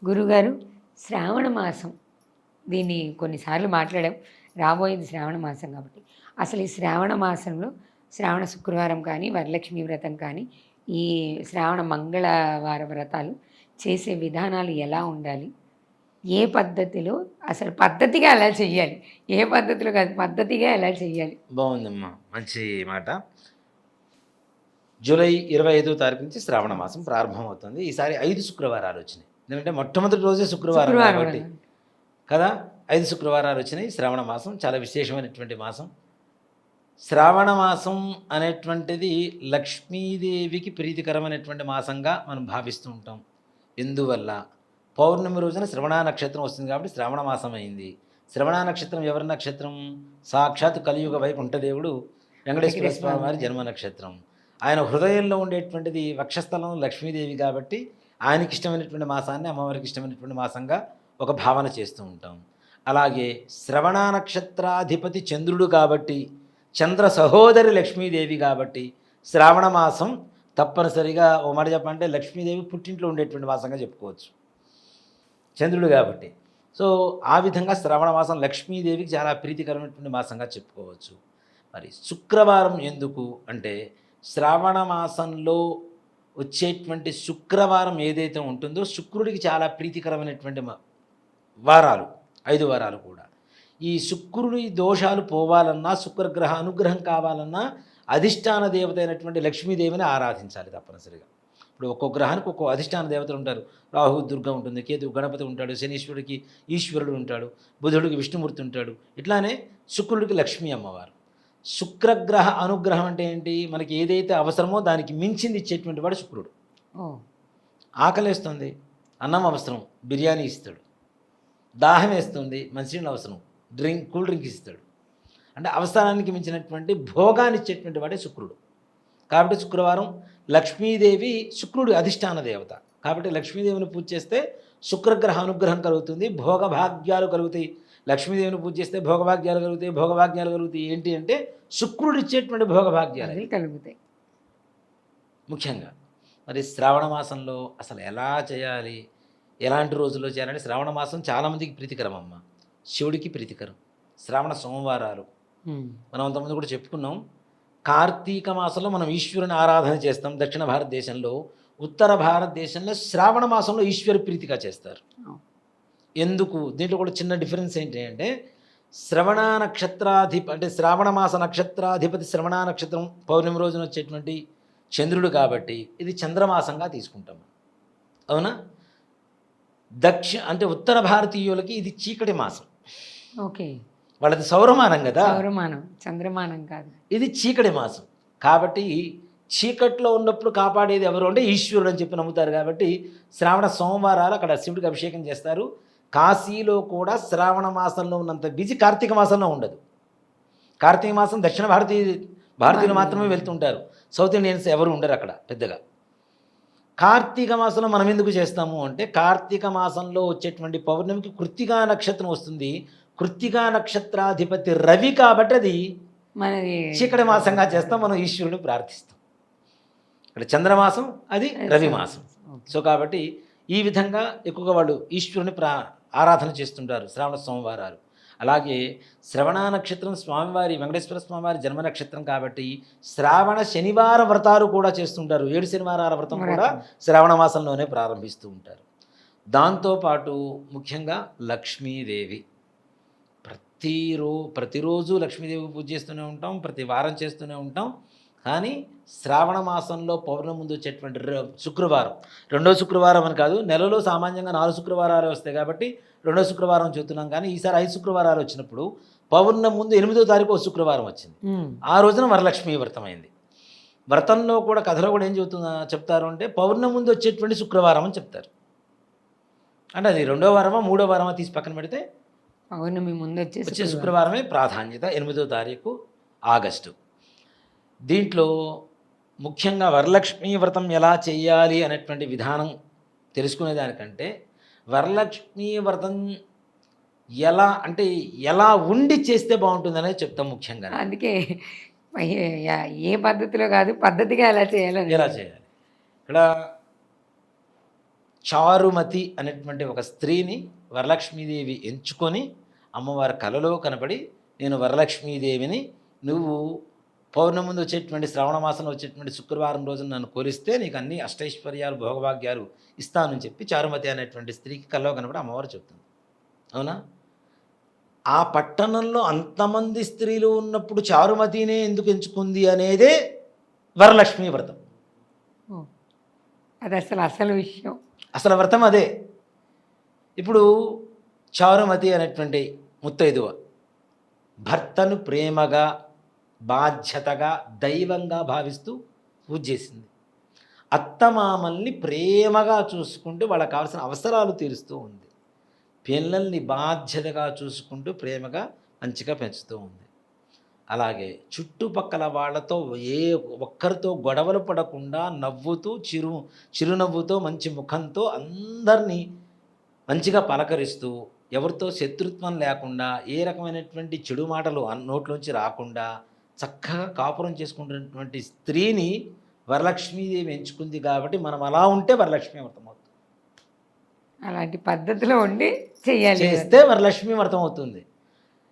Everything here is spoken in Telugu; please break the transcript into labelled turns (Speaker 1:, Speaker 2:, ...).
Speaker 1: గురుగారు, శ్రావణ మాసం దీన్ని కొన్నిసార్లు మాట్లాడాం. రాబోయేది శ్రావణ మాసం కాబట్టి అసలు ఈ శ్రావణ మాసంలో శ్రావణ శుక్రవారం కానీ, వరలక్ష్మి వ్రతం కానీ, ఈ శ్రావణ మంగళవార వ్రతాలు చేసే విధానాలు ఎలా ఉండాలి? ఏ పద్ధతిలో అసలు పద్ధతిగా ఎలా చెయ్యాలి? ఏ పద్ధతిలో కాదు, పద్ధతిగా ఎలా చెయ్యాలి?
Speaker 2: బాగుందమ్మా, మంచి మాట. జూలై 25వ తారీఖు నుంచి శ్రావణ మాసం ప్రారంభమవుతుంది. ఈసారి 5 శుక్రవారాలు వచ్చినాయి. ఎందుకంటే మొట్టమొదటి రోజే శుక్రవారం కాబట్టి కదా, 5 శుక్రవారాలు వచ్చినాయి. శ్రావణ మాసం చాలా విశేషమైనటువంటి మాసం. శ్రావణ మాసం అనేటువంటిది లక్ష్మీదేవికి ప్రీతికరమైనటువంటి మాసంగా మనం భావిస్తూ ఉంటాం. ఎందువల్ల? పౌర్ణమి రోజున శ్రవణ నక్షత్రం వస్తుంది కాబట్టి శ్రావణ మాసం అయింది. శ్రవణ నక్షత్రం ఎవరి నక్షత్రం? సాక్షాత్ కలియుగ వైకుంఠదేవుడు వెంకటేశ్వర స్వామి వారి జన్మ నక్షత్రం. ఆయన హృదయంలో ఉండేటువంటిది వక్షస్థలం లక్ష్మీదేవి కాబట్టి ఆయనకి ఇష్టమైనటువంటి మాసాన్ని అమ్మవారికి ఇష్టమైనటువంటి మాసంగా ఒక భావన చేస్తూ ఉంటాం. అలాగే శ్రవణ నక్షత్రాధిపతి చంద్రుడు కాబట్టి, చంద్ర సహోదరి లక్ష్మీదేవి కాబట్టి శ్రావణ మాసం తప్పనిసరిగా ఓ మాట చెప్పంటే లక్ష్మీదేవి పుట్టింట్లో ఉండేటువంటి మాసంగా చెప్పుకోవచ్చు, చంద్రుడు కాబట్టి. సో ఆ విధంగా శ్రావణ మాసం లక్ష్మీదేవికి చాలా ప్రీతికరమైనటువంటి మాసంగా చెప్పుకోవచ్చు. మరి శుక్రవారం ఎందుకు అంటే, శ్రావణ మాసంలో వచ్చేటువంటి శుక్రవారం ఏదైతే ఉంటుందో శుక్రుడికి చాలా ప్రీతికరమైనటువంటి వారాలు 5 వారాలు కూడా. ఈ శుక్రుడి దోషాలు పోవాలన్నా, శుక్రగ్రహ అనుగ్రహం కావాలన్నా అధిష్టాన దేవత అయినటువంటి లక్ష్మీదేవిని ఆరాధించాలి తప్పనిసరిగా. ఇప్పుడు ఒక్కొక్క గ్రహానికి ఒక్కొక్క అధిష్టాన దేవతలు ఉంటారు. రాహు దుర్గ ఉంటుంది, కేతు గణపతి ఉంటాడు, శనీశ్వరుడికి ఈశ్వరుడు ఉంటాడు, బుధుడికి విష్ణుమూర్తి ఉంటాడు. ఇట్లానే శుక్రుడికి లక్ష్మీ అమ్మవారు. శుక్రగ్రహ అనుగ్రహం అంటే ఏంటి? మనకి ఏదైతే అవసరమో దానికి మించింది ఇచ్చేటువంటి వాడు శుక్రుడు. ఆకలేస్తుంది, అన్నం అవసరం, బిర్యానీ ఇస్తాడు. దాహం వేస్తుంది, మంచినీళ్ళు అవసరం, కూల్ డ్రింక్ ఇస్తాడు. అంటే అవసరానికి మించినటువంటి భోగాన్ని ఇచ్చేటువంటి వాడే శుక్రుడు. కాబట్టి శుక్రవారం లక్ష్మీదేవి శుక్రుడి అధిష్టాన దేవత కాబట్టి లక్ష్మీదేవిని పూజ చేస్తే శుక్రగ్రహ అనుగ్రహం కలుగుతుంది, భోగభాగ్యాలు కలుగుతాయి. లక్ష్మీదేవిని పూజ చేస్తే భోగభాగ్యాలు కలుగుతాయి. భోగభాగ్యాలు కలుగుతాయి ఏంటి అంటే శుక్రుడు ఇచ్చేటువంటి భోగభాగ్యాలు కలుగుతాయి ముఖ్యంగా. మరి శ్రావణ మాసంలో అసలు ఎలా చేయాలి, ఎలాంటి రోజుల్లో చేయాలంటే, శ్రావణ మాసం చాలామందికి ప్రీతికరం అమ్మ, శివుడికి ప్రీతికరం. శ్రావణ సోమవారాలు మనం అంతమంది కూడా చెప్పుకున్నాం. కార్తీక మాసంలో మనం ఈశ్వరుని ఆరాధన చేస్తాం దక్షిణ భారతదేశంలో. ఉత్తర భారతదేశంలో శ్రావణ మాసంలో ఈశ్వర ప్రీతిగా చేస్తారు. ఎందుకు? దీంట్లో కూడా చిన్న డిఫరెన్స్ ఏంటి అంటే, శ్రవణ అంటే శ్రావణ మాస నక్షత్రాధిపతి శ్రవణ నక్షత్రం పౌర్ణమి రోజున వచ్చేటువంటి చంద్రుడు కాబట్టి ఇది చంద్రమాసంగా తీసుకుంటాం, అవునా? అంటే ఉత్తర భారతీయులకి ఇది చీకటి మాసం.
Speaker 1: ఓకే,
Speaker 2: వాళ్ళది సౌరమానం కదా,
Speaker 1: సౌరమానం, చంద్రమానం కాదు.
Speaker 2: ఇది చీకటి మాసం కాబట్టి చీకట్లో ఉన్నప్పుడు కాపాడేది ఎవరు అంటే ఈశ్వరుడు అని చెప్పి నమ్ముతారు. కాబట్టి శ్రావణ సోమవారాలు అక్కడ శివుడికి అభిషేకం చేస్తారు. కాశీలో కూడా శ్రావణ మాసంలో ఉన్నంత బిజీ కార్తీక మాసంలో ఉండదు. కార్తీక మాసం దక్షిణ భారతీయులు మాత్రమే వెళ్తుంటారు, సౌత్ ఇండియన్స్ ఎవరు ఉండరు అక్కడ పెద్దగా. కార్తీక మాసంలో మనం ఎందుకు చేస్తాము అంటే, కార్తీక మాసంలో వచ్చేటువంటి పౌర్ణమికి కృత్తికా నక్షత్రం వస్తుంది. కృత్తికా నక్షత్రాధిపతి రవి కాబట్టి అది మనది చీకటి మాసంగా చేస్తాం, మనం ఈశ్వరుని ప్రార్థిస్తాం. ఇక్కడ చంద్రమాసం, అది రవి మాసం. సో కాబట్టి ఈ విధంగా ఎక్కువగా వాళ్ళు ఈశ్వరుని ఆరాధన చేస్తుంటారు శ్రావణ సోమవారాలు. అలాగే శ్రవణ నక్షత్రం స్వామివారి వెంకటేశ్వర స్వామివారి జన్మ నక్షత్రం కాబట్టి శ్రావణ శనివార వ్రతాలు కూడా చేస్తుంటారు. 7 శనివారాల వ్రతం కూడా శ్రావణ మాసంలోనే ప్రారంభిస్తూ ఉంటారు. దాంతోపాటు ముఖ్యంగా లక్ష్మీదేవి ప్రతిరోజు లక్ష్మీదేవి పూజ చేస్తూనే ఉంటాం, ప్రతి వారం చేస్తూనే ఉంటాం. కానీ శ్రావణ మాసంలో పౌర్ణమి ముందు వచ్చేటువంటి శుక్రవారం, 2వ శుక్రవారం అని కాదు, నెలలో సామాన్యంగా 4 శుక్రవారాలు వస్తాయి కాబట్టి 2వ శుక్రవారం చెబుతున్నాం. కానీ ఈసారి 5 శుక్రవారాలు వచ్చినప్పుడు పౌర్ణమి ముందు 8వ తారీఖు ఒక శుక్రవారం వచ్చింది. ఆ రోజున వరలక్ష్మి వ్రతం అయింది. వ్రతంలో కూడా కథలో కూడా ఏం చెప్తారు అంటే, పౌర్ణమి ముందు వచ్చేటువంటి శుక్రవారం అని చెప్తారు. అంటే అది 2వ వారమా 3వ వారమా తీసి పక్కన పెడితే
Speaker 1: పౌర్ణమి ముందు వచ్చే
Speaker 2: శుక్రవారమే ప్రాధాన్యత. 8వ తారీఖు ఆగస్టు. దీంట్లో ముఖ్యంగా వరలక్ష్మీ వ్రతం ఎలా చేయాలి అనేటువంటి విధానం తెలుసుకునేదానికంటే, వరలక్ష్మీ వ్రతం ఎలా ఉండి చేస్తే బాగుంటుందనే చెప్తాం ముఖ్యంగా.
Speaker 1: అందుకే ఏ పద్ధతిలో కాదు, పద్ధతిగా ఎలా చేయాలి.
Speaker 2: ఇక్కడ చారుమతి అనేటువంటి ఒక స్త్రీని వరలక్ష్మీదేవి ఎంచుకొని అమ్మవారి కలలో కనపడి, నేను వరలక్ష్మీదేవిని, నువ్వు పౌర్ణమి ముందు వచ్చేటువంటి శ్రావణ మాసంలో వచ్చేటువంటి శుక్రవారం రోజున నన్ను కొలిస్తే నీకు అన్ని అష్టైశ్వర్యాలు భోగభాగ్యాలు ఇస్తానని చెప్పి చారుమతి అనేటువంటి స్త్రీకి కల్లో కనపడి అమ్మవారు చెప్తుంది. అవునా? ఆ పట్టణంలో అంతమంది స్త్రీలు ఉన్నప్పుడు చారుమతినే ఎందుకు ఎంచుకుంది అనేదే వరలక్ష్మీ వ్రతం.
Speaker 1: ఓ, అది అసలు విషయం.
Speaker 2: అసలు వ్రతం అదే. ఇప్పుడు చారుమతి అనేటువంటి ముత్తైదువ భర్తను ప్రేమగా, బాధ్యతగా, దైవంగా భావిస్తూ పూజ చేసింది. అత్తమామల్ని ప్రేమగా చూసుకుంటూ వాళ్ళకి కావాల్సిన అవసరాలు తీరుస్తూ ఉంది. పిల్లల్ని బాధ్యతగా చూసుకుంటూ ప్రేమగా మంచిగా పెంచుతూ ఉంది. అలాగే చుట్టుపక్కల వాళ్ళతో ఏ ఒక్కరితో గొడవలు పడకుండా నవ్వుతూ చిరునవ్వుతో మంచి ముఖంతో అందరినీ మంచిగా పలకరిస్తూ, ఎవరితో శత్రుత్వం లేకుండా, ఏ రకమైనటువంటి చెడు మాటలు నోట్లోంచి రాకుండా చక్కగా కాపురం చేసుకుంటున్నటువంటి స్త్రీని వరలక్ష్మీదేవి ఎంచుకుంది. కాబట్టి మనం అలా ఉంటే వరలక్ష్మీ వ్రతం అవుతుంది.
Speaker 1: అలాంటి పద్ధతిలో ఉండి చెయ్యాలి.
Speaker 2: చేస్తే వరలక్ష్మీ వ్రతం అవుతుంది.